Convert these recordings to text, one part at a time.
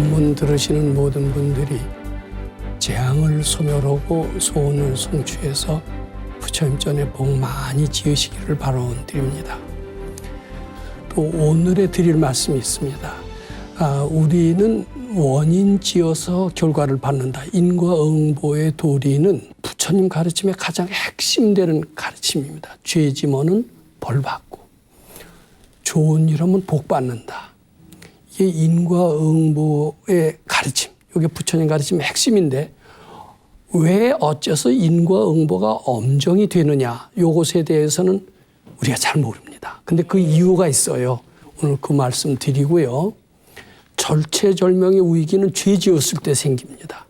법문 들으시는 모든 분들이 재앙을 소멸하고 소원을 성취해서 부처님 전에 복 많이 지으시기를 바라드립니다. 또 오늘에 드릴 말씀이 있습니다. 우리는 원인 지어서 결과를 받는다. 인과응보의 도리는 부처님 가르침의 가장 핵심되는 가르침입니다. 죄 지면은 벌 받고 좋은 일 하면 복 받는다. 이게 인과응보의 가르침, 이게 부처님 가르침의 핵심인데 왜 어째서 인과응보가 엄정이 되느냐, 이것에 대해서는 우리가 잘 모릅니다. 근데 그 이유가 있어요. 오늘 그 말씀 드리고요. 절체절명의 위기는 죄 지었을 때 생깁니다.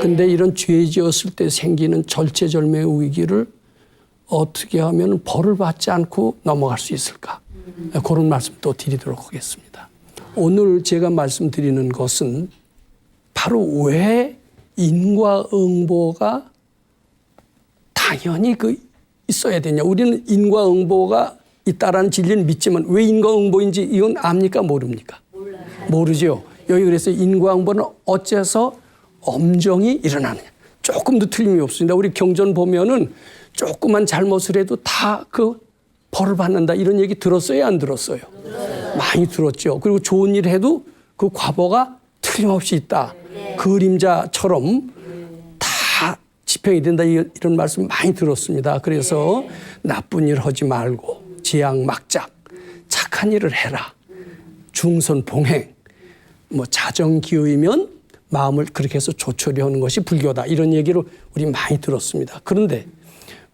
근데 이런 죄 지었을 때 생기는 절체절명의 위기를 어떻게 하면 벌을 받지 않고 넘어갈 수 있을까? 그런 말씀 또 드리도록 하겠습니다. 오늘 제가 말씀드리는 것은 바로 왜 인과응보가 당연히 있어야 되냐. 우리는 인과응보가 있다라는 진리는 믿지만 왜 인과응보인지 이건 압니까? 모릅니까? 몰라요. 모르죠. 여기 그래서 인과응보는 어째서 엄정이 일어나느냐. 조금도 틀림이 없습니다. 우리 경전 보면은 조그만 잘못을 해도 다 벌을 받는다. 이런 얘기 들었어요? 안 들었어요? 많이 들었죠. 그리고 좋은 일 해도 그 과보가 틀림없이 있다. 그림자처럼 다 집행이 된다. 이런 말씀 많이 들었습니다. 그래서 나쁜 일 하지 말고 지양막작 착한 일을 해라. 중선봉행 자정기의면 마음을 그렇게 해서 조촐히 하는 것이 불교다. 이런 얘기를 우리 많이 들었습니다. 그런데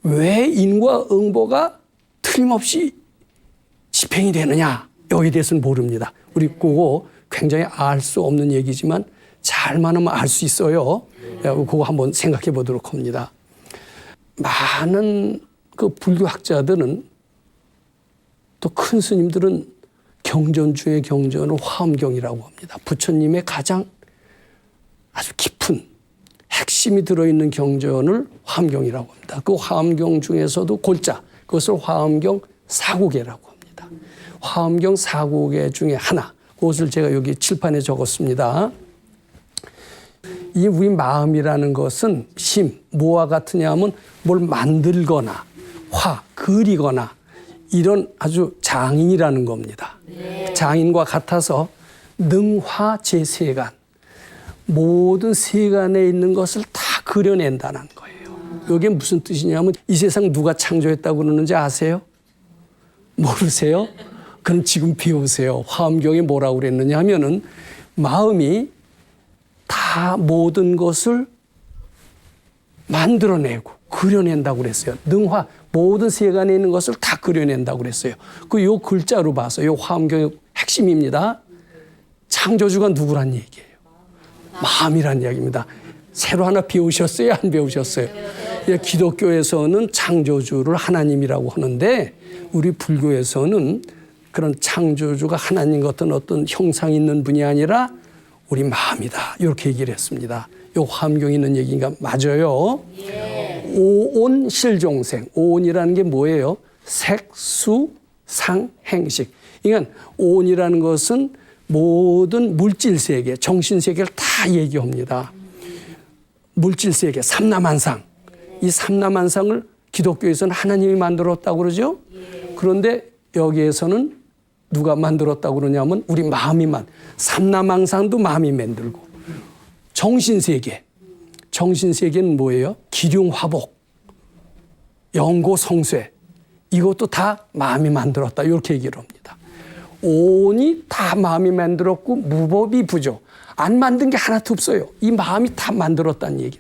왜 인과응보가 틀림없이 집행이 되느냐. 여기에 대해서는 모릅니다. 우리 그거 굉장히 알 수 없는 얘기지만 잘만 하면 알 수 있어요. 그거 한번 생각해 보도록 합니다. 많은 불교학자들은 또 큰 스님들은 경전 중에 경전을 화엄경이라고 합니다. 부처님의 가장 아주 깊은 핵심이 들어있는 경전을 화엄경이라고 합니다. 그 화엄경 중에서도 골자, 그것을 화엄경 사구계라고 합니다. 화엄경 사구계 중에 하나, 그것을 제가 여기 칠판에 적었습니다. 이 우리 마음이라는 것은 뭐와 같으냐 하면 뭘 만들거나 그리거나 이런 아주 장인이라는 겁니다. 장인과 같아서 능화제세간, 모든 세간에 있는 것을 다 그려낸다는 거예요. 이게 무슨 뜻이냐면 이 세상 누가 창조했다고 그러는지 아세요? 모르세요? 그럼 지금 배우세요. 화엄경에 뭐라고 그랬느냐 하면은 마음이 다 모든 것을 만들어내고 그려낸다고 그랬어요. 능화, 모든 세간에 있는 것을 다 그려낸다고 그랬어요. 요 글자로 봐서 요 화엄경의 핵심입니다. 창조주가 누구란 얘기예요? 마음이란 이야기입니다. 새로 하나 배우셨어요? 안 배우셨어요? 기독교에서는 창조주를 하나님이라고 하는데 우리 불교에서는 그런 창조주가 하나님 같은 어떤 형상이 있는 분이 아니라 우리 마음이다. 이렇게 얘기를 했습니다. 요 화엄경에 있는 얘기가 맞아요. 오온 실종생. 오온이라는 게 뭐예요? 색수 상행식. 그러니까 오온이라는 것은 모든 물질세계, 정신세계를 다 얘기합니다. 물질세계, 삼라만상. 이 삼라만상을 기독교에서는 하나님이 만들었다고 그러죠. 그런데 여기에서는 누가 만들었다고 그러냐면 우리 마음이 삼라만상도 마음이 만들고 정신세계. 정신세계는 뭐예요? 기륭화복, 영고성쇠. 이것도 다 마음이 만들었다. 이렇게 얘기를 합니다. 온이 다 마음이 만들었고 무법이 부조. 안 만든 게 하나도 없어요. 이 마음이 다 만들었다는 얘기.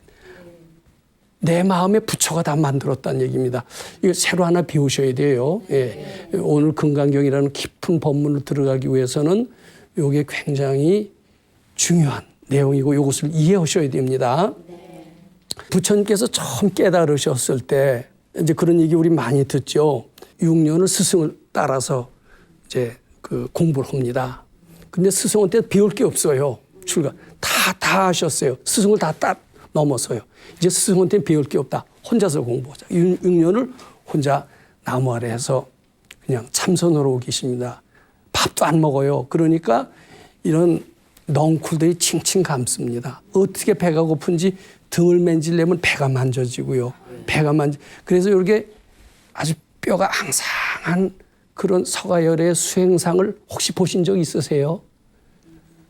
내 마음의 부처가 다 만들었다는 얘기입니다. 이거 새로 하나 배우셔야 돼요. 예. 오늘 금강경이라는 깊은 법문을 들어가기 위해서는 이게 굉장히 중요한 내용이고 이것을 이해하셔야 됩니다. 부처님께서 처음 깨달으셨을 때 이제 그런 얘기 우리 많이 듣죠. 6년을 스승을 따라서 이제 공부를 합니다. 근데 스승한테 배울 게 없어요. 다 하셨어요. 스승을 다 넘어서요. 이제 스승한테 배울 게 없다. 혼자서 공부하자. 6년을 혼자 나무 아래에서 그냥 참선으로 계십니다. 밥도 안 먹어요. 그러니까 이런 넝쿨들이 칭칭 감습니다. 어떻게 배가 고픈지 등을 만지려면 배가 만져지고요. 그래서 이렇게 아주 뼈가 앙상한 그런 서가열의 수행상을 혹시 보신 적 있으세요?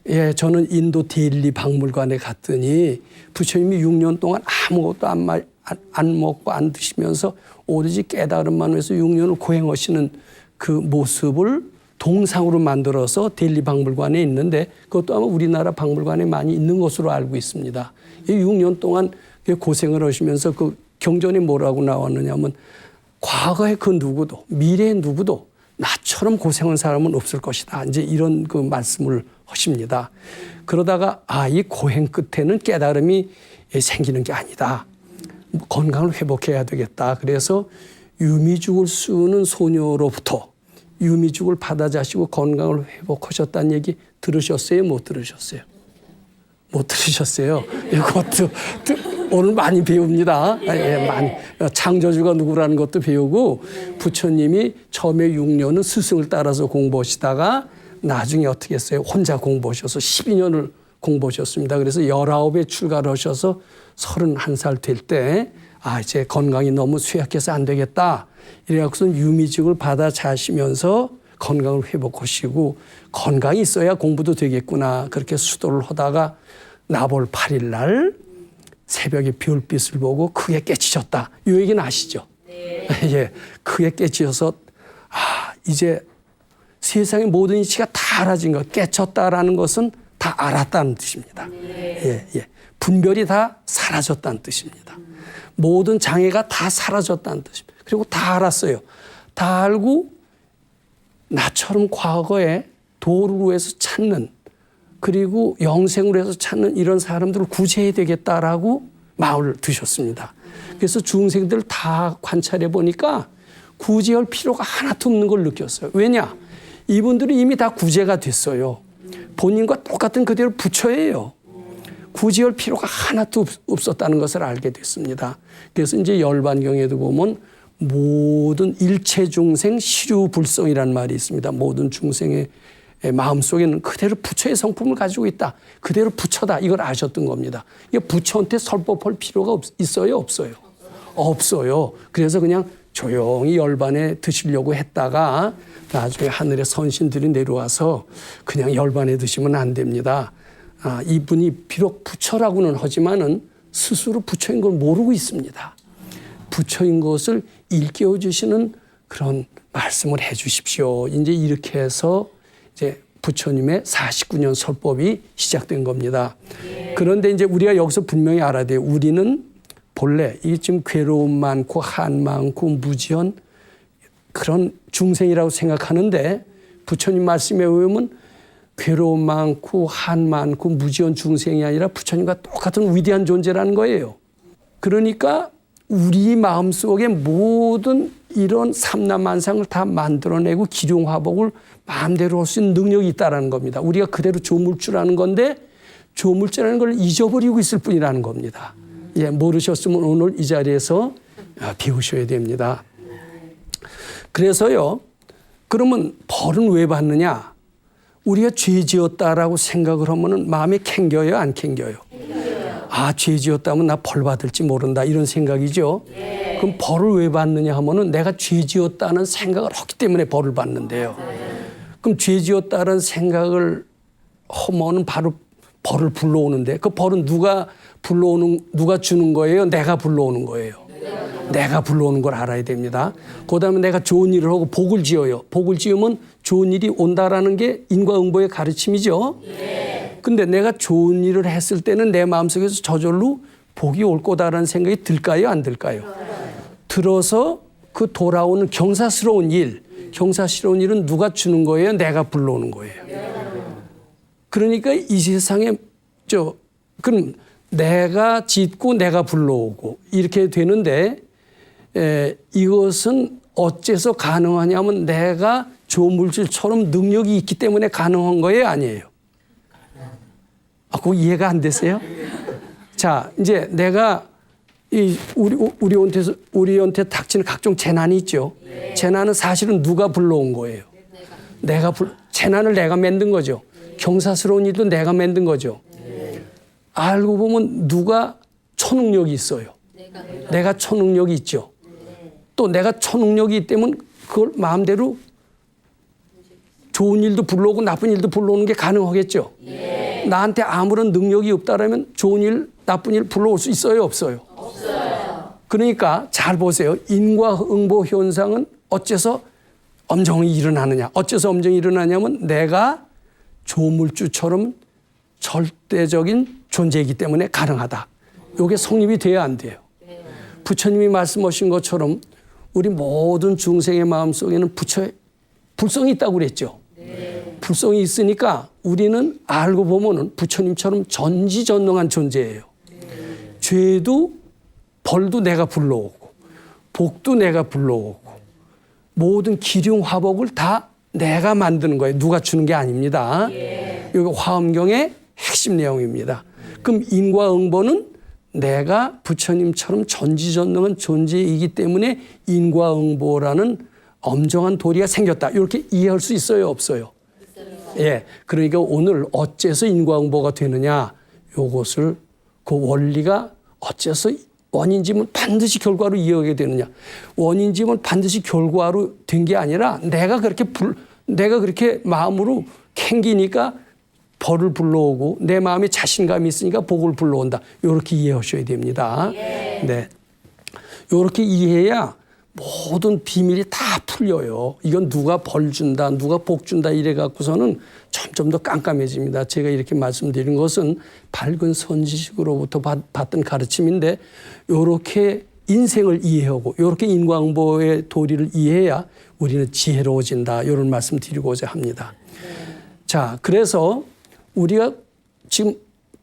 예, 저는 인도 델리 박물관에 갔더니 부처님이 6년 동안 아무것도 안 먹고 안 드시면서 오로지 깨달음만 위해서 6년을 고행하시는 그 모습을 동상으로 만들어서 델리 박물관에 있는데 그것도 아마 우리나라 박물관에 많이 있는 것으로 알고 있습니다. 이 6년 동안 고생을 하시면서 그 경전이 뭐라고 나왔느냐면 과거의 그 누구도 미래의 누구도 나처럼 고생한 사람은 없을 것이다. 이제 이런 그 말씀을 하십니다. 그러다가 이 고행 끝에는 깨달음이 생기는 게 아니다. 건강을 회복해야 되겠다. 그래서 유미죽을 쓰는 소녀로부터 유미죽을 받아 자시고 건강을 회복하셨다는 얘기 들으셨어요? 못 들으셨어요? 못 들으셨어요? 이것도 오늘 많이 배웁니다. 예, 많이. 창조주가 누구라는 것도 배우고 부처님이 처음에 6년은 스승을 따라서 공부하시다가 나중에 어떻게 했어요? 혼자 공부하셔서 12년을 공부하셨습니다. 그래서 19에 출가를 하셔서 31살 될 때 이제 건강이 너무 쇠약해서 안 되겠다. 이래갖고서 유미죽을 받아 자시면서 건강을 회복하시고 건강이 있어야 공부도 되겠구나. 그렇게 수도를 하다가 나볼 8일 날 새벽에 별빛을 보고 크게 깨치셨다. 이 얘기는 아시죠? 네. 예, 크게 깨치셔서 이제 세상의 모든 이치가 다 알아진 것, 깨쳤다라는 것은 다 알았다는 뜻입니다. 네. 예. 분별이 다 사라졌다는 뜻입니다. 모든 장애가 다 사라졌다는 뜻입니다. 그리고 다 알았어요. 다 알고 나처럼 과거에 도를 위해서 찾는 그리고 영생을 해서 찾는 이런 사람들을 구제해야 되겠다라고 마음을 드셨습니다. 그래서 중생들 다 관찰해 보니까 구제할 필요가 하나도 없는 걸 느꼈어요. 왜냐? 이분들이 이미 다 구제가 됐어요. 본인과 똑같은 그대로 부처예요. 구제할 필요가 하나도 없었다는 것을 알게 됐습니다. 그래서 이제 열반경에도 보면 모든 일체 중생 시류불성이라는 말이 있습니다. 모든 중생의 마음속에는 그대로 부처의 성품을 가지고 있다. 그대로 부처다. 이걸 아셨던 겁니다. 이게 부처한테 설법할 필요가 있어요? 없어요? 없어요. 그래서 그냥 조용히 열반에 드시려고 했다가 나중에 하늘의 선신들이 내려와서 그냥 열반에 드시면 안 됩니다. 이분이 비록 부처라고는 하지만은 스스로 부처인 걸 모르고 있습니다. 부처인 것을 일깨워 주시는 그런 말씀을 해 주십시오. 이제 이렇게 해서 이제 부처님의 49년 설법이 시작된 겁니다. 그런데 이제 우리가 여기서 분명히 알아야 돼요. 우리는 본래 이게 지금 괴로움 많고 한 많고 무지한 그런 중생이라고 생각하는데 부처님 말씀에 의하면 괴로움 많고 한 많고 무지한 중생이 아니라 부처님과 똑같은 위대한 존재라는 거예요. 그러니까 우리 마음속에 모든 이런 삼라만상을 다 만들어내고 기룡화복을 마음대로 할 수 있는 능력이 있다는 겁니다. 우리가 그대로 조물주라는 건데 조물주라는 걸 잊어버리고 있을 뿐이라는 겁니다. 예, 모르셨으면 오늘 이 자리에서 배우셔야 됩니다. 그래서요, 그러면 벌은 왜 받느냐? 우리가 죄 지었다라고 생각을 하면은 마음에 캥겨요, 안 캥겨요? 죄 지었다면 나 벌 받을지 모른다 이런 생각이죠. 그럼 벌을 왜 받느냐 하면은 내가 죄 지었다는 생각을 했기 때문에 벌을 받는데요. 그럼 죄 지었다는 생각을 하면은 바로 벌을 불러오는데 그 벌은 누가 주는 거예요? 내가 불러오는 거예요. 내가 불러오는 걸 알아야 됩니다. 그다음에 내가 좋은 일을 하고 복을 지어요. 복을 지으면 좋은 일이 온다라는 게 인과응보의 가르침이죠. 근데 내가 좋은 일을 했을 때는 내 마음속에서 저절로 복이 올 거다라는 생각이 들까요? 안 들까요? 들어서 그 돌아오는 경사스러운 일은 누가 주는 거예요? 내가 불러오는 거예요. 그러니까 이 세상에 그럼 내가 짓고 내가 불러오고 이렇게 되는데 이것은 어째서 가능하냐면 내가 조물질처럼 능력이 있기 때문에 가능한 거예요? 아니에요? 그거 이해가 안 되세요? 자, 이제 내가 우리한테 닥치는 각종 재난이 있죠. 재난은 사실은 누가 불러온 거예요? 재난을 내가 만든 거죠. 경사스러운 일도 내가 만든 거죠. 알고 보면 누가 초능력이 있어요. 내가 초능력이 있죠. 또 내가 초능력이 있다면 그걸 마음대로 좋은 일도 불러오고 나쁜 일도 불러오는 게 가능하겠죠. 나한테 아무런 능력이 없다라면 좋은 일, 나쁜 일 불러올 수 있어요, 없어요? 없어요. 그러니까 잘 보세요. 인과응보 현상은 어째서 엄정히 일어나느냐. 어째서 엄정히 일어나냐면 내가 조물주처럼 절대적인 존재이기 때문에 가능하다. 이게 성립이 돼야 안 돼요. 부처님이 말씀하신 것처럼 우리 모든 중생의 마음속에는 부처의 불성이 있다고 그랬죠. 불성이 있으니까 우리는 알고 보면은 부처님처럼 전지전능한 존재예요. 죄도 벌도 내가 불러오고 복도 내가 불러오고 모든 기륭화복을 다 내가 만드는 거예요. 누가 주는 게 아닙니다. 여기 화엄경의 핵심 내용입니다. 그럼 인과응보는 내가 부처님처럼 전지전능한 존재이기 때문에 인과응보라는 엄정한 도리가 생겼다. 이렇게 이해할 수 있어요, 없어요? 예. 그러니까 오늘 어째서 인과응보가 되느냐, 요것을 그 원리가 어째서 원인지면 반드시 결과로 이어가게 되느냐. 원인지면 반드시 결과로 된 게 아니라 내가 그렇게 마음으로 캥기니까 벌을 불러오고 내 마음에 자신감이 있으니까 복을 불러온다. 이렇게 이해하셔야 됩니다. 네. 이렇게 이해해야 모든 비밀이 다 풀려요. 이건 누가 벌 준다, 누가 복 준다 이래 갖고서는 점점 더 깜깜해집니다. 제가 이렇게 말씀드린 것은 밝은 선지식으로부터 받던 가르침인데 이렇게 인생을 이해하고 이렇게 인과응보의 도리를 이해해야 우리는 지혜로워진다. 이런 말씀 드리고자 합니다. 자, 그래서 우리가 지금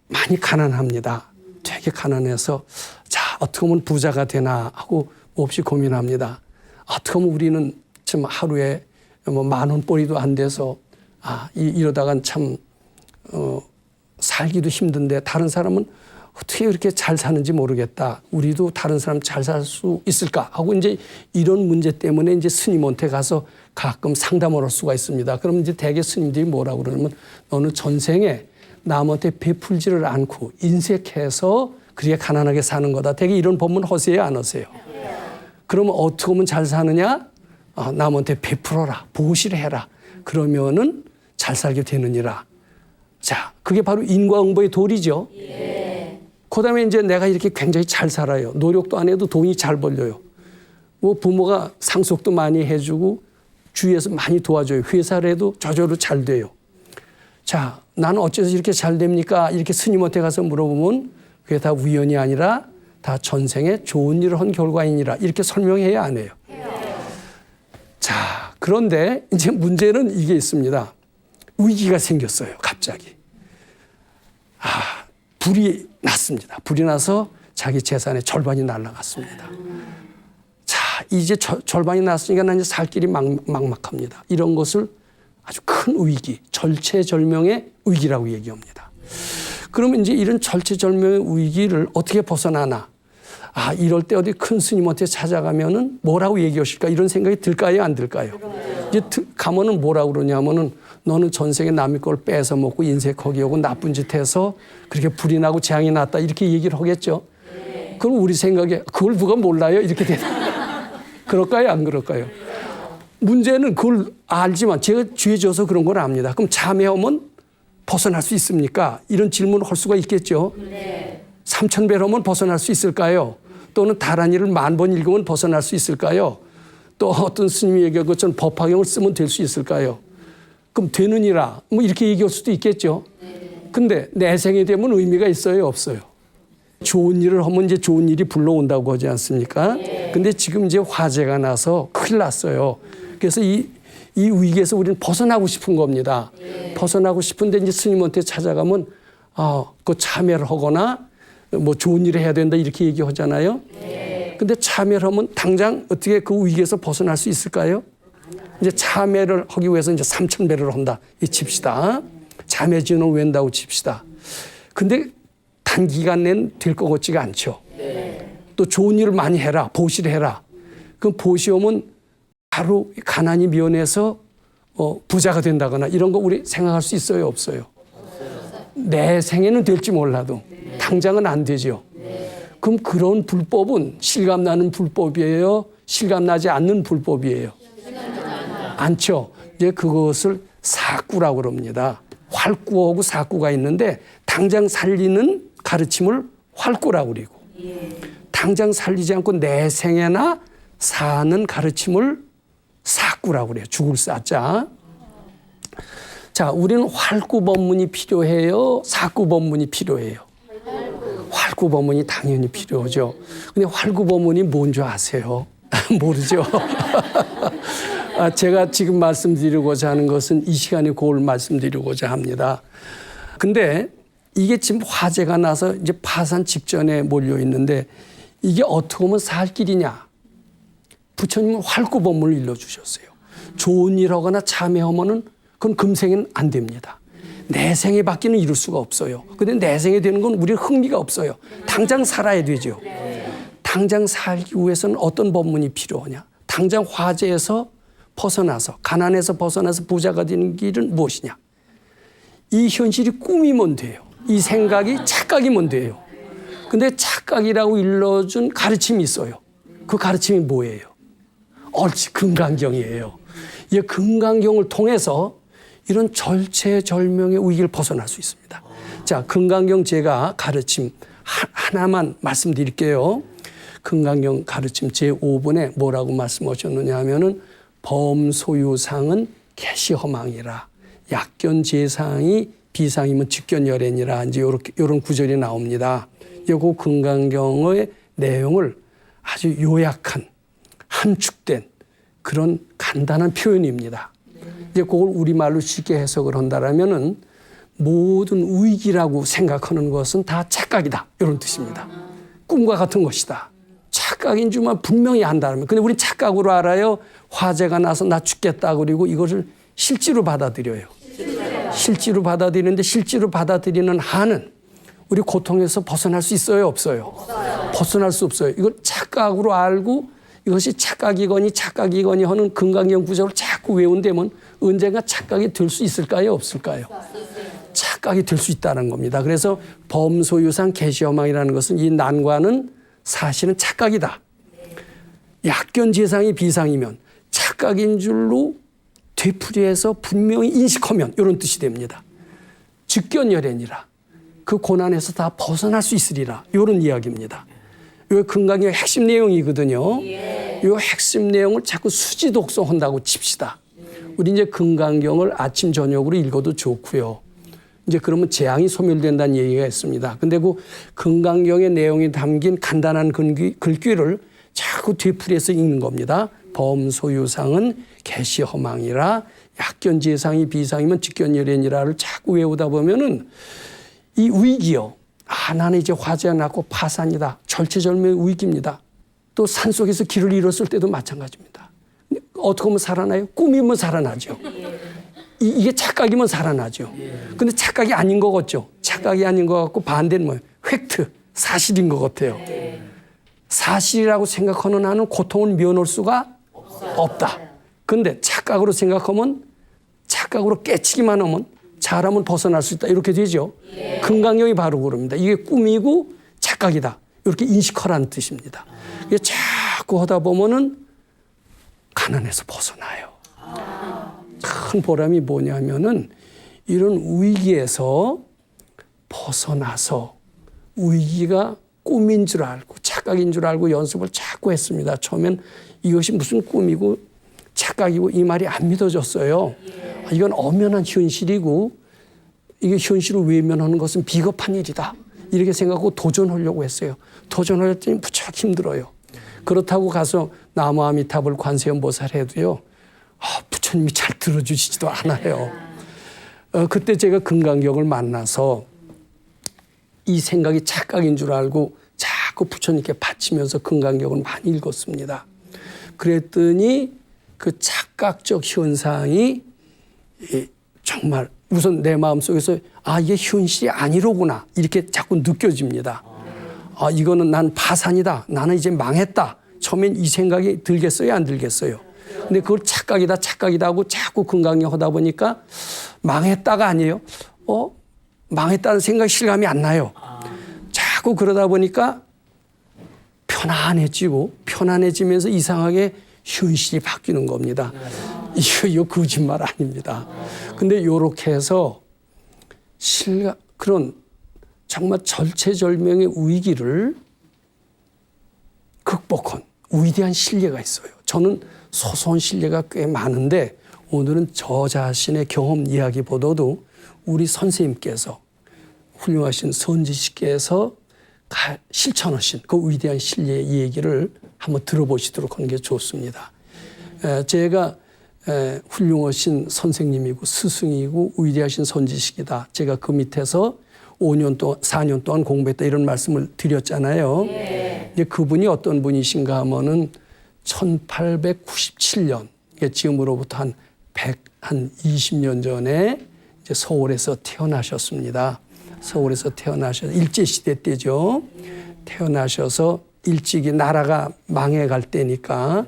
많이 가난합니다. 되게 가난해서 자, 어떻게 하면 부자가 되나 하고 몹시 고민합니다. 어떻게 하면 우리는 참 하루에 뭐 10,000원벌이도 안 돼서 이러다간 참 살기도 힘든데 다른 사람은 어떻게 이렇게 잘 사는지 모르겠다. 우리도 다른 사람 잘 살 수 있을까 하고 이제 이런 문제 때문에 이제 스님한테 가서 가끔 상담을 할 수가 있습니다. 그럼 이제 대개 스님들이 뭐라고 그러냐면 너는 전생에 남한테 베풀지를 않고 인색해서 그렇게 가난하게 사는 거다. 대개 이런 법문 하세요, 안 하세요? 그러면 어떻게 하면 잘 사느냐? 남한테 베풀어라, 보시를 해라. 그러면은 잘 살게 되느니라. 자, 그게 바로 인과응보의 도리죠. 그다음에 이제 내가 이렇게 굉장히 잘 살아요. 노력도 안 해도 돈이 잘 벌려요. 뭐 부모가 상속도 많이 해주고 주위에서 많이 도와줘요. 회사를 해도 저절로 잘 돼요. 자, 나는 어째서 이렇게 잘 됩니까? 이렇게 스님한테 가서 물어보면 그게 다 우연이 아니라 다 전생에 좋은 일을 한 결과이니라. 이렇게 설명해야 안 해요. 자, 그런데 이제 문제는 이게 있습니다. 위기가 생겼어요. 갑자기. 불이 났습니다. 불이 나서 자기 재산의 절반이 날아갔습니다. 자, 이제 절반이 났으니까 난 이제 살 길이 막막합니다. 이런 것을 아주 큰 위기, 절체절명의 위기라고 얘기합니다. 그러면 이제 이런 절체절명의 위기를 어떻게 벗어나나? 이럴 때 어디 큰 스님한테 찾아가면은 뭐라고 얘기하실까? 이런 생각이 들까요? 안 들까요? 이제 가면은 뭐라고 그러냐면은 너는 전생에 남의 걸 뺏어 먹고 인색하게 하고 나쁜 짓 해서 그렇게 불이 나고 재앙이 났다. 이렇게 얘기를 하겠죠. 그럼 우리 생각에 그걸 누가 몰라요? 이렇게 되나? 그럴까요? 안 그럴까요? 문제는 그걸 알지만 제가 죄 져서 그런 걸 압니다. 그럼 참회하면 벗어날 수 있습니까? 이런 질문을 할 수가 있겠죠. 3,000배를 하면 벗어날 수 있을까요? 또는 다란이를 10,000번 읽으면 벗어날 수 있을까요? 또 어떤 스님이 얘기한 것처럼 법화경을 쓰면 될 수 있을까요? 그럼 되느니라 뭐 이렇게 얘기할 수도 있겠죠. 근데 내 생에 되면 의미가 있어요, 없어요? 좋은 일을 하면 이제 좋은 일이 불러온다고 하지 않습니까? 근데 지금 이제 화재가 나서 큰일 났어요. 그래서 이 위기에서 우리는 벗어나고 싶은 겁니다. 벗어나고 싶은데 이제 스님한테 찾아가면 그 참여를 하거나 뭐 좋은 일을 해야 된다 이렇게 얘기하잖아요. 근데 참여를 하면 당장 어떻게 그 위기에서 벗어날 수 있을까요? 이제 참여를 하기 위해서 이제 3,000배를 한다. 이 칩시다. 참여 진을 웬다고 칩시다. 근데 단기간 내는 될 것 같지가 않죠. 또 좋은 일을 많이 해라. 보시를 해라. 그럼 보시 오면 바로 가난이 면해서 부자가 된다거나 이런 거 우리 생각할 수 있어요, 없어요? 내 생에는 될지 몰라도 당장은 안 되죠. 그럼 그런 불법은 실감나는 불법이에요? 실감나지 않는 불법이에요? 않죠. 이제 그것을 사구라고 그럽니다. 활구하고 사구가 있는데 당장 살리는 가르침을 활구라고 그러고 당장 살리지 않고 내 생에나 사는 가르침을 사구라고 그래요. 죽을 사자. 자, 우리는 활구법문이 필요해요? 사구법문이 필요해요? 활구법문이 당연히 필요하죠. 근데 활구법문이 뭔지 아세요? 모르죠. 제가 지금 말씀드리고자 하는 것은 이 시간에 그걸 말씀드리고자 합니다. 근데 이게 지금 화재가 나서 이제 파산 직전에 몰려 있는데 이게 어떻게 하면 살 길이냐? 부처님은 활구법문을 일러주셨어요. 좋은 일 하거나 참회하면은 그건 금생엔 안 됩니다. 내 생에 밖에는 이룰 수가 없어요. 근데 내 생에 되는 건 우리 흥미가 없어요. 당장 살아야 되죠. 당장 살기 위해서는 어떤 법문이 필요하냐? 당장 화재에서 벗어나서 가난에서 벗어나서 부자가 되는 길은 무엇이냐? 이 현실이 꿈이면 돼요. 이 생각이 착각이면 돼요. 근데 착각이라고 일러준 가르침이 있어요. 그 가르침이 뭐예요? 옳지, 금강경이에요. 이 금강경을 통해서 이런 절체절명의 위기를 벗어날 수 있습니다. 자, 금강경 제가 가르침 하나만 말씀드릴게요. 금강경 가르침 제5번에 뭐라고 말씀하셨느냐 하면은 범소유상은 개시허망이라 약견재상이 비상이면 직견열애니라 이제 이런 구절이 나옵니다. 요거 금강경의 내용을 아주 요약한 함축된 그런 간단한 표현입니다. 이제 그걸 우리말로 쉽게 해석을 한다라면은 모든 위기라고 생각하는 것은 다 착각이다. 이런 뜻입니다. 꿈과 같은 것이다. 착각인 줄만 분명히 안다면. 근데 우린 착각으로 알아요. 화재가 나서 나 죽겠다. 그리고 이것을 실제로 받아들여요. 실제로 받아들이는데 실제로 받아들이는 한은 우리 고통에서 벗어날 수 있어요? 없어요? 벗어날 수 없어요. 이걸 착각으로 알고 이것이 착각이거니 하는 금강경 구절을 자꾸 외운다면 언젠가 착각이 될 수 있을까요? 없을까요? 착각이 될 수 있다는 겁니다. 그래서 범소유상 개시허망이라는 것은 이 난관은 사실은 착각이다. 약견재상이 비상이면 착각인 줄로 되풀이해서 분명히 인식하면 이런 뜻이 됩니다. 직견열애니라. 그 고난에서 다 벗어날 수 있으리라. 이런 이야기입니다. 이 금강경의 핵심 내용이거든요. 이 핵심 내용을 자꾸 수지 독서한다고 칩시다. 우리 이제 금강경을 아침 저녁으로 읽어도 좋고요. 이제 그러면 재앙이 소멸된다는 얘기가 있습니다. 근데 그 금강경의 내용이 담긴 간단한 글귀를 자꾸 되풀이해서 읽는 겁니다. 범소유상은 개시허망이라 약견재상이 비상이면 직견열애니라를 자꾸 외우다 보면은 이 위기요. 나는 이제 화재가 났고 파산이다. 절체절명의 위기입니다. 또 산속에서 길을 잃었을 때도 마찬가지입니다. 어떻게 하면 살아나요? 꿈이면 살아나죠. 이게 착각이면 살아나죠. 근데 착각이 아닌 것 같죠. 착각이 아닌 것 같고 반대는 뭐예요? 팩트, 사실인 것 같아요. 사실이라고 생각하는 한은 고통을 면할 수가 없다. 근데 착각으로 생각하면 착각으로 깨치기만 하면 잘하면 벗어날 수 있다. 이렇게 되죠. 금강경이 바로 그럽니다. 이게 꿈이고 착각이다. 이렇게 인식하라는 뜻입니다. 이게 자꾸 하다 보면은 가난에서 벗어나요. 큰 보람이 뭐냐면은 이런 위기에서 벗어나서 위기가 꿈인 줄 알고 착각인 줄 알고 연습을 자꾸 했습니다. 처음엔 이것이 무슨 꿈이고 착각이고 이 말이 안 믿어졌어요. 이건 엄연한 현실이고 이게 현실을 외면하는 것은 비겁한 일이다. 이렇게 생각하고 도전하려고 했어요. 도전했더니 무척 힘들어요. 그렇다고 가서 나무아미타불 관세음보살 해도요. 부처님이 잘 들어주시지도 않아요. 그때 제가 금강경을 만나서 이 생각이 착각인 줄 알고 자꾸 부처님께 바치면서 금강경을 많이 읽었습니다. 그랬더니 그 착각적 현상이 정말 우선 내 마음속에서 이게 현실이 아니로구나 이렇게 자꾸 느껴집니다. 이거는 난 파산이다. 나는 이제 망했다. 처음엔 이 생각이 들겠어요? 안 들겠어요? 근데 그걸 착각이다 하고 자꾸 금강경 하다 보니까 망했다가 아니에요. 망했다는 생각 실감이 안 나요. 자꾸 그러다 보니까 편안해지면서 이상하게 현실이 바뀌는 겁니다. 이거 거짓말 아닙니다. 근데 요렇게 해서 그런 정말 절체절명의 위기를 극복한 위대한 신뢰가 있어요. 저는 소소한 신뢰가 꽤 많은데 오늘은 저 자신의 경험 이야기보다도 우리 선생님께서 훌륭하신 선지식께서 실천하신 그 위대한 신뢰의 얘기를 한번 들어보시도록 하는 게 좋습니다. 제가 훌륭하신 선생님이고 스승이고 위대하신 선지식이다. 제가 그 밑에서 5년 동안 4년 동안 공부했다 이런 말씀을 드렸잖아요. 네. 이제 그분이 어떤 분이신가 하면은 1897년 지금으로부터 한 20년 전에 이제 서울에서 태어나셨습니다. 서울에서 태어나셔서 일제시대 때죠. 태어나셔서 일찍이 나라가 망해갈 때니까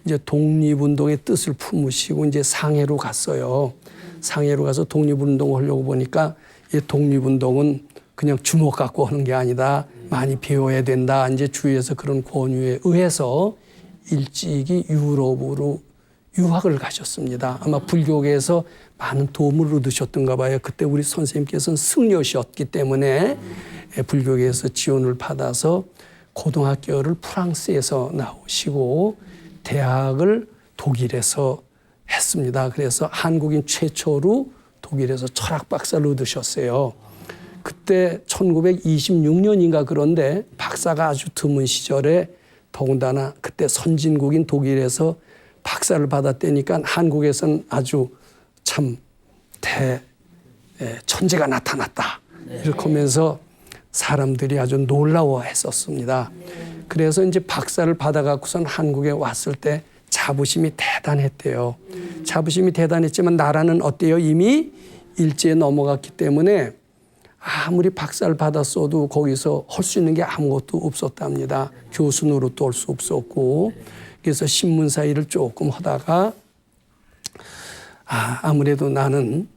이제 독립운동의 뜻을 품으시고 이제 상해로 갔어요. 상해로 가서 독립운동을 하려고 보니까 이 독립운동은 그냥 주먹 갖고 하는 게 아니다. 많이 배워야 된다. 이제 주위에서 그런 권유에 의해서 일찍이 유럽으로 유학을 가셨습니다. 아마 불교계에서 많은 도움을 얻으셨던가 봐요. 그때 우리 선생님께서는 승려셨기 때문에 불교계에서 지원을 받아서 고등학교를 프랑스에서 나오시고 대학을 독일에서 했습니다. 그래서 한국인 최초로 독일에서 철학 박사를 얻으셨어요. 그때 1926년인가 그런데 박사가 아주 드문 시절에 더군다나 그때 선진국인 독일에서 박사를 받았다니까 한국에서는 아주 참 천재가 나타났다. 이렇게 하면서 사람들이 아주 놀라워했었습니다. 그래서 이제 박사를 받아갖고선 한국에 왔을 때 자부심이 대단했대요. 자부심이 대단했지만 나라는 어때요? 이미 일제에 넘어갔기 때문에 아무리 박사를 받았어도 거기서 할 수 있는 게 아무것도 없었답니다. 교수 노릇도 할 수 없었고 그래서 신문사 일을 조금 하다가 아무래도 나는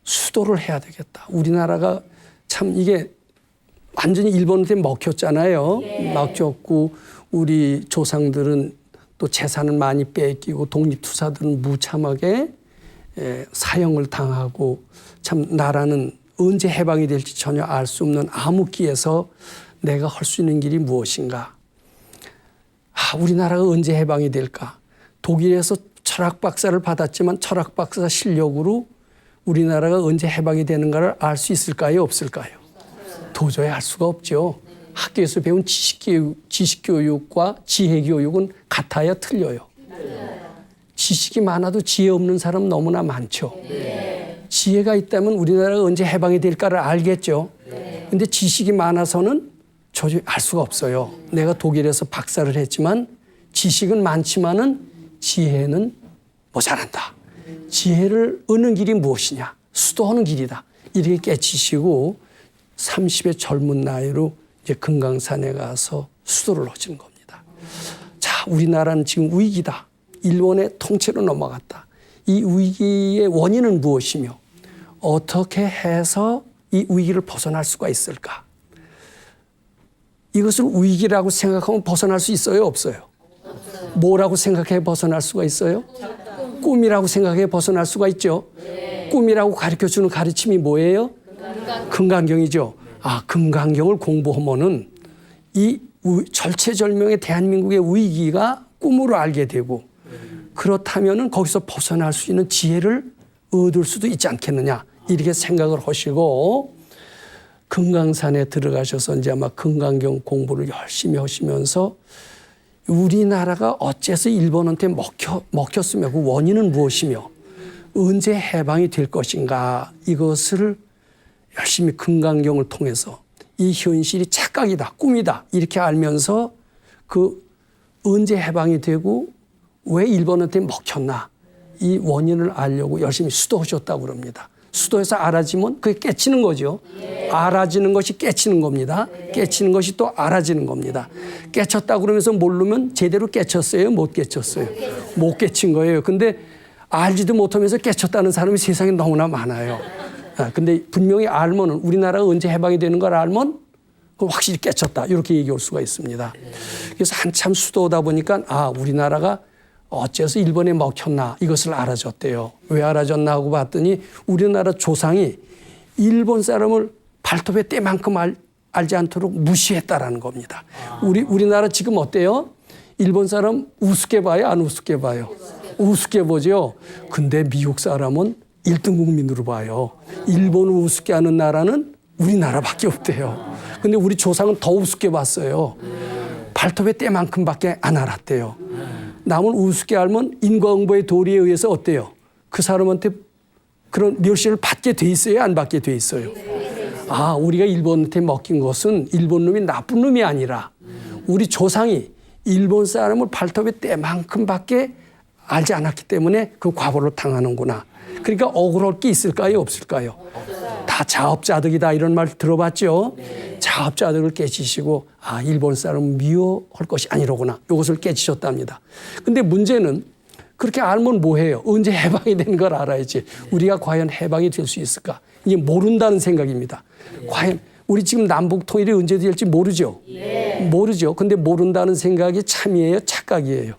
수도를 해야 되겠다. 우리나라가 참 이게 완전히 일본한테 먹혔잖아요. 네. 먹혔고 우리 조상들은 또 재산을 많이 뺏기고 독립투사들은 무참하게 사형을 당하고 참 나라는 언제 해방이 될지 전혀 알 수 없는 암흑기에서 내가 할 수 있는 길이 무엇인가. 우리나라가 언제 해방이 될까. 독일에서 철학 박사를 받았지만 철학 박사 실력으로 우리나라가 언제 해방이 되는가를 알 수 있을까요? 없을까요? 도저히 알 수가 없죠. 학교에서 배운 지식교육과 지혜교육은 같아야 틀려요. 지식이 많아도 지혜 없는 사람 너무나 많죠. 지혜가 있다면 우리나라가 언제 해방이 될까를 알겠죠. 근데 지식이 많아서는 도저히 알 수가 없어요. 내가 독일에서 박사를 했지만 지식은 많지만은 지혜는 모자란다. 지혜를 얻는 길이 무엇이냐? 수도하는 길이다. 이렇게 깨치시고 30의 젊은 나이로 이제 금강산에 가서 수도를 하시는 겁니다. 자, 우리나라는 지금 위기다. 일본의 통치로 넘어갔다. 이 위기의 원인은 무엇이며 어떻게 해서 이 위기를 벗어날 수가 있을까? 이것을 위기라고 생각하면 벗어날 수 있어요? 없어요? 뭐라고 생각해 벗어날 수가 있어요? 꿈이라고 생각해 벗어날 수가 있죠. 꿈이라고 가르쳐주는 가르침이 뭐예요? 금강경이죠. 금강경을 공부하면은 이 절체절명의 대한민국의 위기가 꿈으로 알게 되고 그렇다면은 거기서 벗어날 수 있는 지혜를 얻을 수도 있지 않겠느냐 이렇게 생각을 하시고 금강산에 들어가셔서 이제 아마 금강경 공부를 열심히 하시면서 우리나라가 어째서 일본한테 먹혔으며 그 원인은 무엇이며 언제 해방이 될 것인가 이것을 열심히 금강경을 통해서 이 현실이 착각이다, 꿈이다 이렇게 알면서 그 언제 해방이 되고 왜 일본한테 먹혔나 이 원인을 알려고 열심히 수도하셨다고 그럽니다. 수도해서 알아지면 그게 깨치는 거죠. 알아지는 것이 깨치는 겁니다. 깨치는 것이 또 알아지는 겁니다. 깨쳤다고 그러면서 모르면 제대로 깨쳤어요? 못 깨쳤어요? 못 깨친 거예요. 근데 알지도 못하면서 깨쳤다는 사람이 세상에 너무나 많아요. 근데 분명히 알면은 우리나라가 언제 해방이 되는 걸 알면 그걸 확실히 깨쳤다. 이렇게 얘기할 수가 있습니다. 그래서 한참 수도다 보니까 우리나라가 어째서 일본에 먹혔나 이것을 알아줬대요. 왜 알아줬나 하고 봤더니 우리나라 조상이 일본 사람을 발톱에 때만큼 알지 않도록 무시했다라는 겁니다. 우리나라 지금 어때요? 일본 사람 우습게 봐요? 안 우습게 봐요? 우습게 보죠. 근데 미국 사람은 1등 국민으로 봐요. 일본을 우습게 하는 나라는 우리나라밖에 없대요. 근데 우리 조상은 더 우습게 봤어요. 발톱에 때만큼밖에 안 알았대요. 남을 우습게 알면 인과응보의 도리에 의해서 어때요? 그 사람한테 그런 멸시를 받게 돼 있어요? 안 받게 돼 있어요? 우리가 일본한테 먹힌 것은 일본 놈이 나쁜 놈이 아니라 우리 조상이 일본 사람을 발톱에 때만큼밖에 알지 않았기 때문에 그 과보를 당하는구나. 그러니까 억울할 게 있을까요? 없을까요? 다 자업자득이다 이런 말 들어봤죠? 자업자득을 깨치시고 일본 사람은 미워할 것이 아니로구나. 이것을 깨치셨답니다. 근데 문제는 그렇게 알면 뭐해요? 언제 해방이 되는 걸 알아야지. 우리가 과연 해방이 될 수 있을까? 이게 모른다는 생각입니다. 과연 우리 지금 남북 통일이 언제 될지 모르죠? 모르죠. 근데 모른다는 생각이 참이에요? 착각이에요?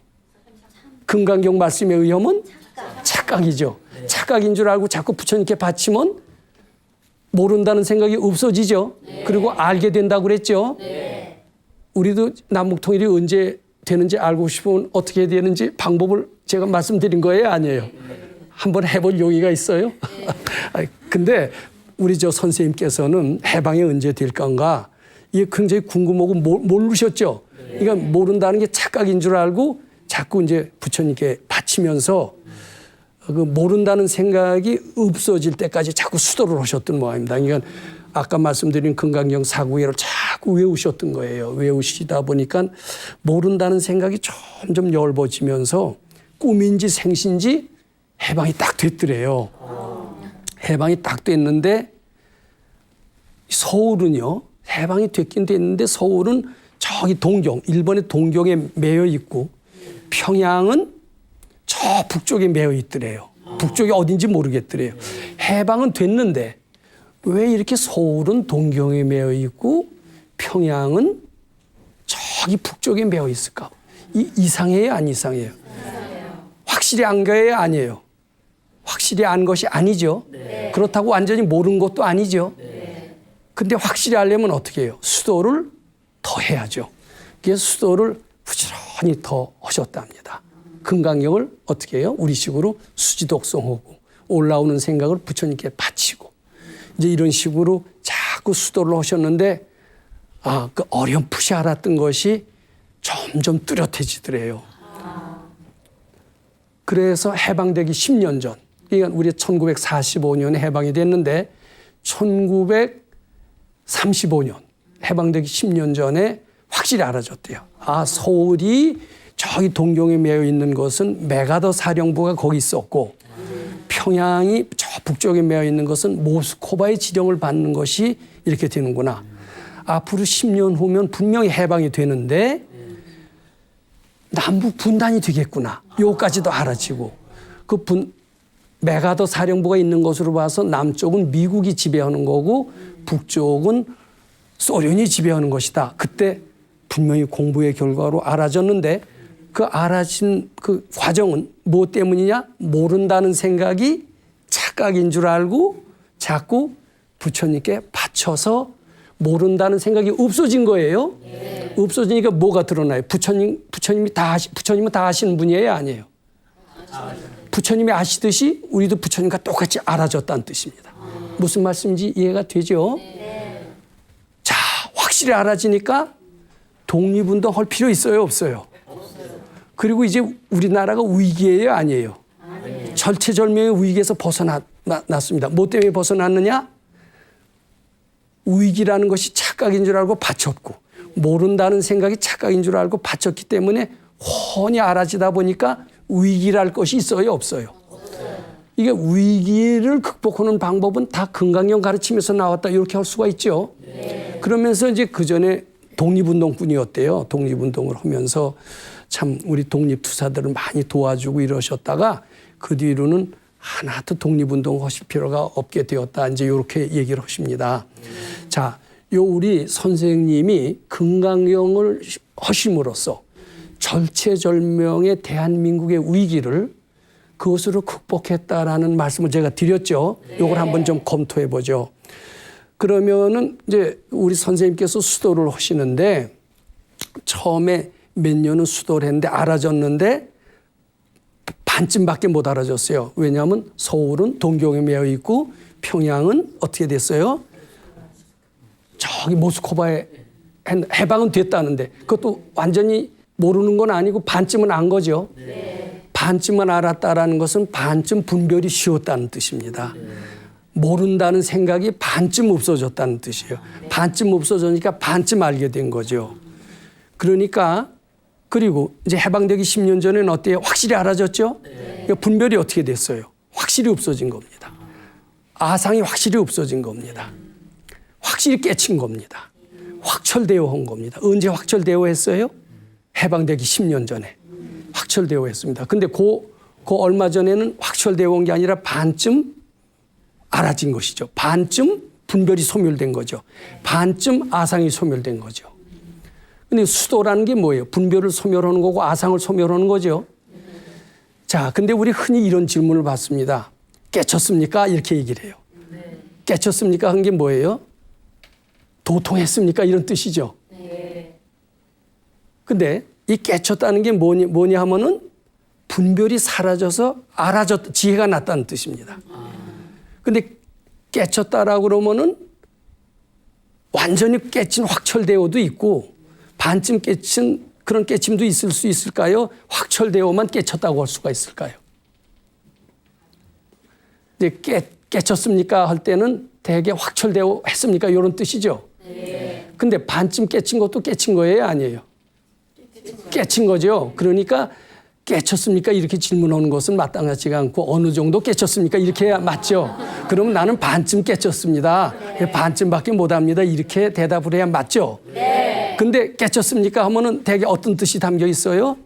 금강경 말씀에 의하면 착각이죠. 착각인 줄 알고 자꾸 부처님께 바치면 모른다는 생각이 없어지죠. 그리고 알게 된다고 그랬죠. 우리도 남북 통일이 언제 되는지 알고 싶으면 어떻게 되는지 방법을 제가 말씀드린 거예요? 아니에요? 한번 해볼 용의가 있어요? 근데 우리 선생님께서는 해방이 언제 될 건가 이게 굉장히 궁금하고 모르셨죠? 그러니까 모른다는 게 착각인 줄 알고 자꾸 이제 부처님께 바치면서 그 모른다는 생각이 없어질 때까지 자꾸 수도를 하셨던 모양입니다. 그러니까 아까 말씀드린 금강경 사구예를 자꾸 외우셨던 거예요. 외우시다 보니까 모른다는 생각이 점점 넓어지면서 꿈인지 생신지 해방이 딱 됐더래요. 해방이 딱 됐는데 서울은요. 해방이 됐긴 됐는데 서울은 저기 동경, 일본의 동경에 매여 있고 평양은 저 북쪽에 매여 있더래요. 북쪽이 어딘지 모르겠더래요. 해방은 됐는데 왜 이렇게 서울은 동경에 매여 있고 평양은 저기 북쪽에 매여 있을까? 이상해요? 안 이상해요? 확실히 안 거예요? 아니에요? 확실히 안 것이 아니죠. 그렇다고 완전히 모르는 것도 아니죠. 근데 확실히 알려면 어떻게 해요? 수도를 더 해야죠. 그래서 수도를 부지런히 더 하셨답니다. 금강경을 어떻게 해요? 우리식으로 수지독성하고 올라오는 생각을 부처님께 바치고 이제 이런 식으로 자꾸 수도를 하셨는데 그 어렴풋이 알았던 것이 점점 뚜렷해지더래요. 그래서 해방되기 10년 전, 그러니까 우리 1945년에 해방이 됐는데 1935년 해방되기 10년 전에 확실히 알아졌대요. 서울이 저기 동경에 매여 있는 것은 메가더 사령부가 거기 있었고 평양이 저 북쪽에 매여 있는 것은 모스크바의 지령을 받는 것이 이렇게 되는구나. 앞으로 10년 후면 분명히 해방이 되는데 남북 분단이 되겠구나. 요까지도 알아지고 메가더 사령부가 있는 것으로 봐서 남쪽은 미국이 지배하는 거고 북쪽은 소련이 지배하는 것이다. 그때 분명히 공부의 결과로 알아졌는데 그 알아진 그 과정은 무엇 때문이냐? 모른다는 생각이 착각인 줄 알고 자꾸 부처님께 바쳐서 모른다는 생각이 없어진 거예요. 없어지니까 뭐가 드러나요? 부처님은 다 아시는 분이에요? 아니에요? 부처님이 아시듯이 우리도 부처님과 똑같이 알아졌다는 뜻입니다. 무슨 말씀인지 이해가 되죠? 자, 확실히 알아지니까 독립운동 할 필요 있어요? 없어요? 그리고 이제 우리나라가 위기예요? 아니에요? 절체절명의 위기에서 벗어났습니다. 뭐 때문에 벗어났느냐? 위기라는 것이 착각인 줄 알고 바쳤고 모른다는 생각이 착각인 줄 알고 바쳤기 때문에 훤히 알아지다 보니까 위기랄 것이 있어요? 없어요? 이게 위기를 극복하는 방법은 다 금강경 가르치면서 나왔다 이렇게 할 수가 있죠. 그러면서 이제 그전에 독립운동꾼이었대요. 독립운동을 하면서 참 우리 독립투사들을 많이 도와주고 이러셨다가 그 뒤로는 하나도 독립운동 하실 필요가 없게 되었다. 이제 이렇게 얘기를 하십니다. 자, 요 우리 선생님이 금강경을 하심으로써 절체절명의 대한민국의 위기를 그것으로 극복했다라는 말씀을 제가 드렸죠. 요걸 한번 좀 검토해 보죠. 그러면은 이제 우리 선생님께서 수도를 하시는데 처음에 몇 년은 수도를 했는데 알아졌는데 반쯤밖에 못 알아졌어요. 왜냐하면 서울은 동경에 매여 있고 평양은 어떻게 됐어요? 저기 모스크바에 해방은 됐다는데 그것도 완전히 모르는 건 아니고 반쯤은 안 거죠. 반쯤은 알았다라는 것은 반쯤 분별이 쉬웠다는 뜻입니다. 모른다는 생각이 반쯤 없어졌다는 뜻이에요. 반쯤 없어지니까 반쯤 알게 된 거죠. 그러니까 그리고 이제 해방되기 10년 전에는 어때요? 확실히 알아졌죠? 그러니까 분별이 어떻게 됐어요? 확실히 없어진 겁니다. 아상이 확실히 없어진 겁니다. 확실히 깨친 겁니다. 확철대오 한 겁니다. 언제 확철대오 했어요? 해방되기 10년 전에 확철대오 했습니다. 근데 그 얼마 전에는 확철대오 한 게 아니라 반쯤 알아진 것이죠. 반쯤 분별이 소멸된 거죠. 반쯤 아상이 소멸된 거죠. 근데 수도라는 게 뭐예요? 분별을 소멸하는 거고 아상을 소멸하는 거죠. 자, 근데 우리 흔히 이런 질문을 받습니다. 깨쳤습니까? 이렇게 얘기를 해요. 깨쳤습니까? 한 게 뭐예요? 도통했습니까? 이런 뜻이죠. 근데 이 깨쳤다는 게 뭐냐 하면은 분별이 사라져서 지혜가 났다는 뜻입니다. 근데 깨쳤다라고 그러면은 완전히 깨친 확철대오도 있고 반쯤 깨친 그런 깨침도 있을 수 있을까요? 확철대오만 깨쳤다고 할 수가 있을까요? 근데 깨쳤습니까? 할 때는 대개 확철대오 했습니까? 이런 뜻이죠. 근데 반쯤 깨친 것도 깨친 거예요? 아니에요? 깨친 거죠. 그러니까 깨쳤습니까? 이렇게 질문하는 것은 마땅하지가 않고 어느 정도 깨쳤습니까? 이렇게 해야 맞죠. 그러면 나는 반쯤 깨쳤습니다. 반쯤밖에 못합니다. 이렇게 대답을 해야 맞죠. 근데 깨쳤습니까? 하면은 대개 어떤 뜻이 담겨 있어요?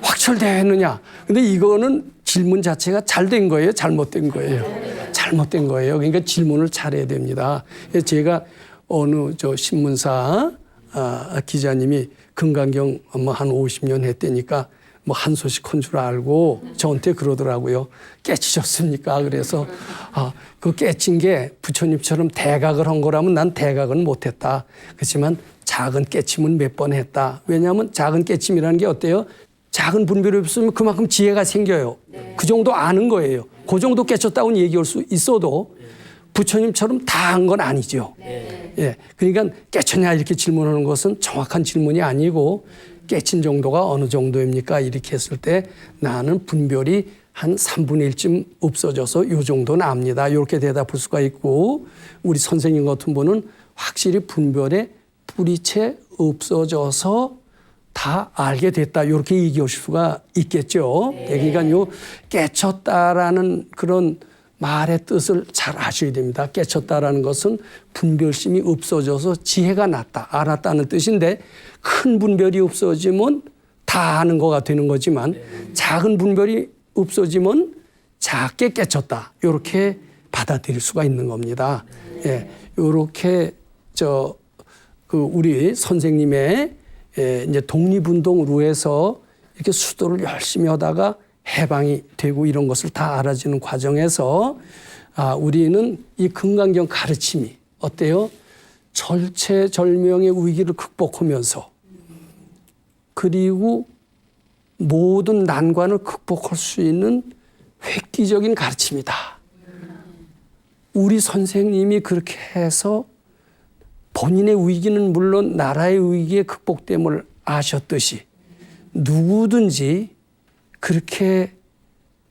확철대오했느냐? 근데 이거는 질문 자체가 잘 된 거예요? 잘못된 거예요? 잘못된 거예요. 그러니까 질문을 잘해야 됩니다. 제가 어느 신문사 기자님이 금강경 한 50년 했다니까 뭐 한 소식 한 줄 알고 저한테 그러더라고요. 깨치셨습니까? 그래서 그 깨친 게 부처님처럼 대각을 한 거라면 난 대각은 못했다. 그렇지만 작은 깨침은 몇 번 했다. 왜냐하면 작은 깨침이라는 게 어때요? 작은 분별이 없으면 그만큼 지혜가 생겨요. 그 정도 아는 거예요. 그 정도 깨쳤다고는 얘기할 수 있어도 부처님처럼 다 한 건 아니죠. 예, 그러니까 깨쳤냐 이렇게 질문하는 것은 정확한 질문이 아니고 깨친 정도가 어느 정도입니까? 이렇게 했을 때 나는 분별이 한 3분의 1쯤 없어져서 이 정도는 압니다. 이렇게 대답할 수가 있고 우리 선생님 같은 분은 확실히 분별에 뿌리채 없어져서 다 알게 됐다. 이렇게 얘기하실 수가 있겠죠. 그러니까 요 깨쳤다라는 그런 말의 뜻을 잘 아셔야 됩니다. 깨쳤다라는 것은 분별심이 없어져서 지혜가 났다, 알았다는 뜻인데 큰 분별이 없어지면 다 아는 거가 되는 거지만 작은 분별이 없어지면 작게 깨쳤다. 이렇게 받아들일 수가 있는 겁니다. 예, 이렇게 우리 선생님의 이제 독립운동으로 해서 이렇게 수도를 열심히 하다가 해방이 되고 이런 것을 다 알아지는 과정에서 우리는 이 금강경 가르침이 어때요? 절체절명의 위기를 극복하면서 그리고 모든 난관을 극복할 수 있는 획기적인 가르침이다. 우리 선생님이 그렇게 해서 본인의 위기는 물론 나라의 위기에 극복됨을 아셨듯이 누구든지 그렇게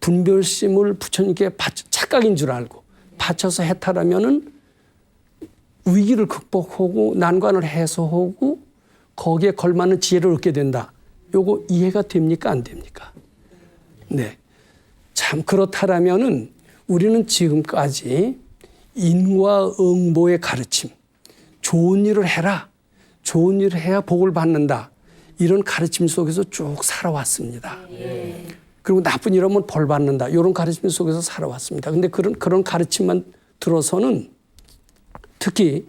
분별심을 부처님께 착각인 줄 알고 바쳐서 해탈하면은 위기를 극복하고 난관을 해소하고 거기에 걸맞는 지혜를 얻게 된다. 요거 이해가 됩니까? 안 됩니까? 네. 참 그렇다라면은 우리는 지금까지 인과응보의 가르침, 좋은 일을 해라, 좋은 일을 해야 복을 받는다. 이런 가르침 속에서 쭉 살아왔습니다. 그리고 나쁜 일 하면 벌 받는다. 이런 가르침 속에서 살아왔습니다. 근데 그런 가르침만 들어서는 특히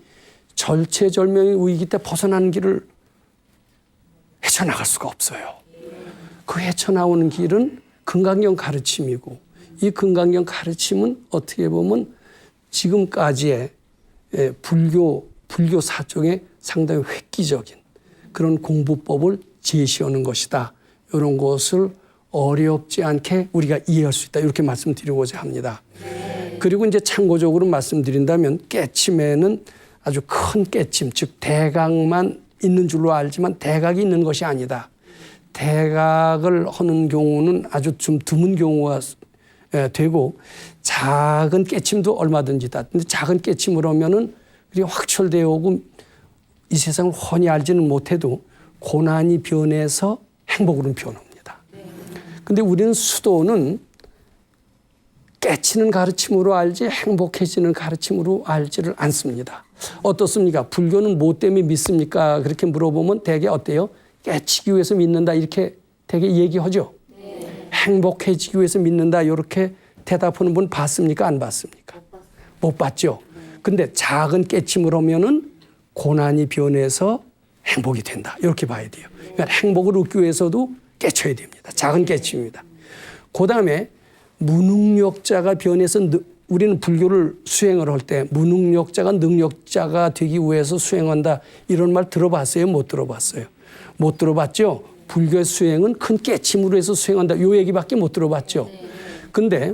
절체절명의 위기 때 벗어나는 길을 헤쳐나갈 수가 없어요. 그 헤쳐나오는 길은 금강경 가르침이고, 이 금강경 가르침은 어떻게 보면 지금까지의 불교 사정에 상당히 획기적인 그런 공부법을 제시하는 것이다. 이런 것을 어렵지 않게 우리가 이해할 수 있다. 이렇게 말씀드리고자 합니다. 그리고 이제 참고적으로 말씀드린다면 깨침에는 아주 큰 깨침, 즉 대각만 있는 줄로 알지만 대각이 있는 것이 아니다. 대각을 하는 경우는 아주 좀 드문 경우가 되고 작은 깨침도 얼마든지다. 근데 작은 깨침을 하면은 확철되어 오고 이 세상을 훤히 알지는 못해도 고난이 변해서 행복으로 변합니다. 근데 우리는 수도는 깨치는 가르침으로 알지 행복해지는 가르침으로 알지를 않습니다. 어떻습니까? 불교는 뭐 때문에 믿습니까? 그렇게 물어보면 대개 어때요? 깨치기 위해서 믿는다 이렇게 대개 얘기하죠. 행복해지기 위해서 믿는다 이렇게 대답하는 분 봤습니까? 안 봤습니까? 못 봤죠. 근데 작은 깨침을 하면은 고난이 변해서 행복이 된다. 이렇게 봐야 돼요. 그러니까 행복을 얻기 위해서도 깨쳐야 됩니다. 작은 깨침입니다. 그다음에 무능력자가 변해서 우리는 불교를 수행을 할 때 무능력자가 능력자가 되기 위해서 수행한다. 이런 말 들어봤어요? 못 들어봤어요? 못 들어봤죠? 불교의 수행은 큰 깨침으로 해서 수행한다. 이 얘기밖에 못 들어봤죠? 근데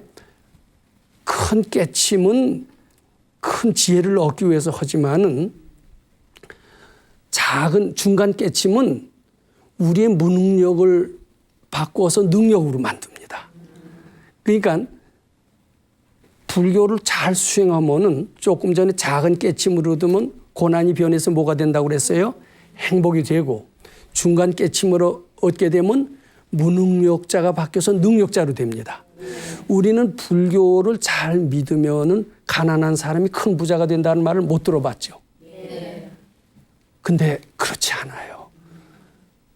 큰 깨침은 큰 지혜를 얻기 위해서 하지만은 작은 중간 깨침은 우리의 무능력을 바꿔서 능력으로 만듭니다. 그러니까 불교를 잘 수행하면은 조금 전에 작은 깨침으로 얻으면 고난이 변해서 뭐가 된다고 그랬어요? 행복이 되고 중간 깨침으로 얻게 되면 무능력자가 바뀌어서 능력자로 됩니다. 우리는 불교를 잘 믿으면은 가난한 사람이 큰 부자가 된다는 말을 못 들어봤죠. 근데 그렇지 않아요.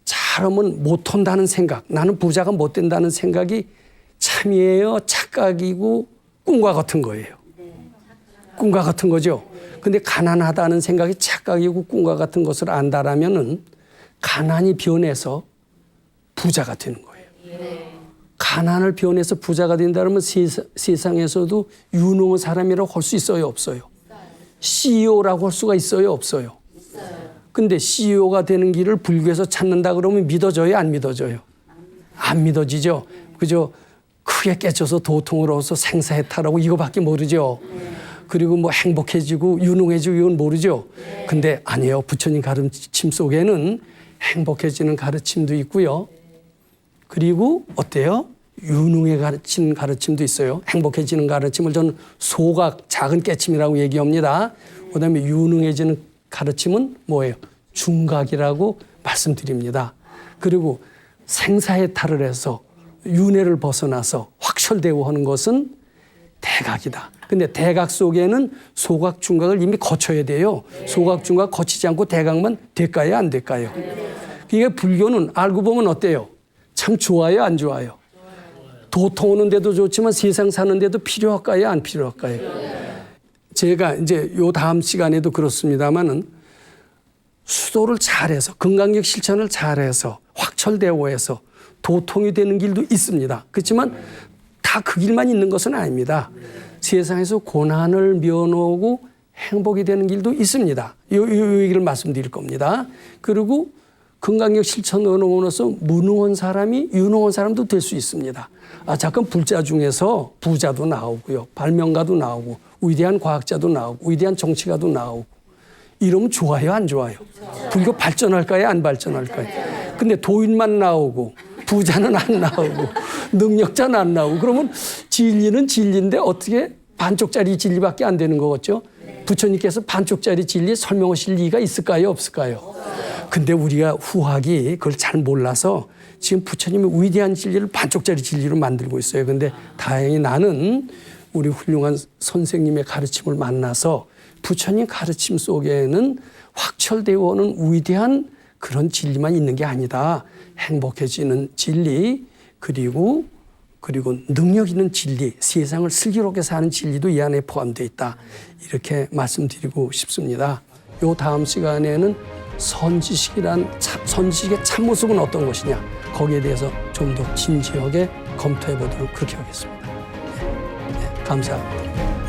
잘하면 못한다는 생각, 나는 부자가 못 된다는 생각이 참이에요, 착각이고 꿈과 같은 거예요. 꿈과 같은 거죠. 근데 가난하다는 생각이 착각이고 꿈과 같은 것을 안다라면은 가난이 변해서 부자가 되는 거예요. 가난을 변해서 부자가 된다면 세상에서도 유능한 사람이라고 할 수 있어요, 없어요? CEO라고 할 수가 있어요, 없어요? 근데 CEO가 되는 길을 불교에서 찾는다 그러면 믿어져요, 안 믿어져요? 안 믿어지죠. 그저 크게 깨쳐서 도통을 얻어서 생사해탈하고 이거밖에 모르죠. 그리고 뭐 행복해지고 유능해지고 이건 모르죠. 근데 아니에요. 부처님 가르침 속에는 행복해지는 가르침도 있고요. 그리고 어때요? 유능해 가르치는 가르침도 있어요. 행복해지는 가르침을 저는 소각, 작은 깨침이라고 얘기합니다. 그다음에 유능해지는 가르침은 뭐예요? 중각이라고 말씀드립니다. 그리고 생사해탈을 해서 윤회를 벗어나서 확철되고 하는 것은 대각이다. 근데 대각 속에는 소각, 중각을 이미 거쳐야 돼요. 소각, 중각 거치지 않고 대각만 될까요? 안 될까요? 그러니까 불교는 알고 보면 어때요? 참 좋아요? 안 좋아요? 도통 오는 데도 좋지만 세상 사는 데도 필요할까요? 안 필요할까요? 제가 이제 요 다음 시간에도 그렇습니다만은 수도를 잘해서 금강경 실천을 잘해서 확철되고 해서 도통이 되는 길도 있습니다. 그렇지만 다 그 길만 있는 것은 아닙니다. 세상에서 고난을 면하고 행복이 되는 길도 있습니다. 이 얘기를 말씀드릴 겁니다. 그리고 금강경 실천으로서 무능한 사람이 유능한 사람도 될 수 있습니다. 잠깐 불자 중에서 부자도 나오고요. 발명가도 나오고 위대한 과학자도 나오고 위대한 정치가도 나오고 이러면 좋아요, 안 좋아요? 불교 발전할까요, 안 발전할까요? 근데 도인만 나오고 부자는 안 나오고 능력자는 안 나오고 그러면 진리는 진리인데 어떻게 반쪽짜리 진리밖에 안 되는 거겠죠? 부처님께서 반쪽짜리 진리 설명하실 리가 있을까요, 없을까요? 근데 우리가 후학이 그걸 잘 몰라서 지금 부처님의 위대한 진리를 반쪽짜리 진리로 만들고 있어요. 근데 다행히 나는 우리 훌륭한 선생님의 가르침을 만나서 부처님 가르침 속에는 확철되어 오는 위대한 그런 진리만 있는 게 아니다. 행복해지는 진리, 그리고 그리고 능력 있는 진리, 세상을 슬기롭게 사는 진리도 이 안에 포함되어 있다. 이렇게 말씀드리고 싶습니다. 요 다음 시간에는 선지식의 참모습은 어떤 것이냐, 거기에 대해서 좀 더 진지하게 검토해 보도록 그렇게 하겠습니다. 네, 감사합니다.